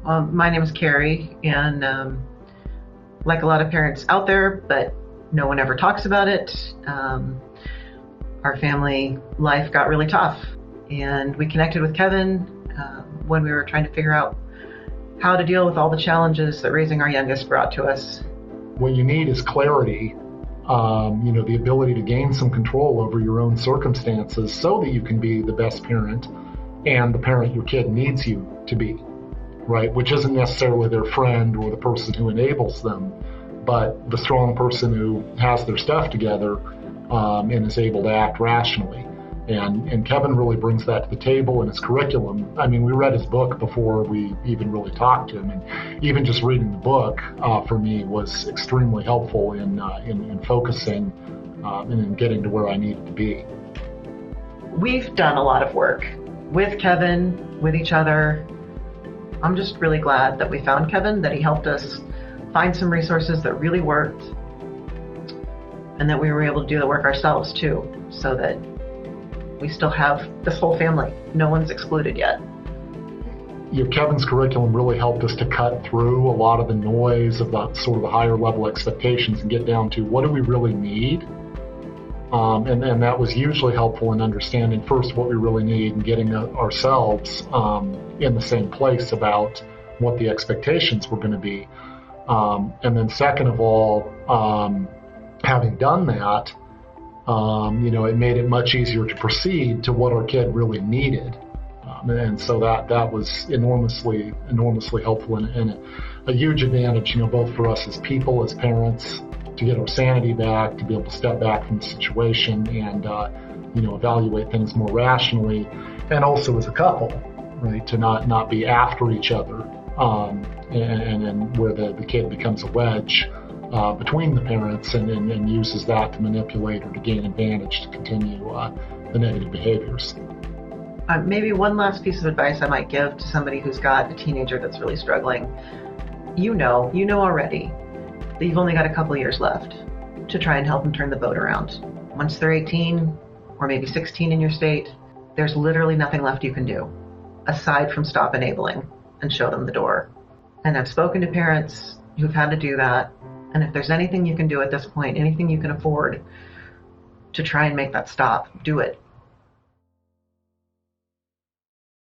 My name is Carrie, and like a lot of parents out there, but no one ever talks about it. Our family life got really tough, and we connected with Kevin when we were trying to figure out how to deal with all the challenges that raising our youngest brought to us. What you need is clarity, the ability to gain some control over your own circumstances so that you can be the best parent and the parent your kid needs you to be, right? Which isn't necessarily their friend or the person who enables them, but the strong person who has their stuff together and is able to act rationally. And Kevin really brings that to the table in his curriculum. I mean, we read his book before we even really talked to him, and even just reading the book for me was extremely helpful in focusing and in getting to where I needed to be. We've done a lot of work with Kevin, with each other. I'm just really glad that we found Kevin, that he helped us find some resources that really worked, and that we were able to do the work ourselves too, so that we still have this whole family. No one's excluded yet. Kevin's curriculum really helped us to cut through a lot of the noise of the sort of the higher level expectations and get down to what do we really need? And that was usually helpful in understanding first what we really need and getting ourselves in the same place about what the expectations were going to be. And then second of all, having done that, it made it much easier to proceed to what our kid really needed. And so that was enormously helpful and a huge advantage, both for us as people, as parents, to get our sanity back, to be able to step back from the situation and, evaluate things more rationally, and also as a couple, right, to not be after each other, and where the kid becomes a wedge between the parents and uses that to manipulate or to gain advantage to continue the negative behaviors. Maybe one last piece of advice I might give to somebody who's got a teenager that's really struggling. You know already that you've only got a couple years left to try and help them turn the boat around. Once they're 18 or maybe 16 in your state, there's literally nothing left you can do aside from stop enabling and show them the door. And I've spoken to parents who've had to do that. And if there's anything you can do at this point, anything you can afford to try and make that stop, do it.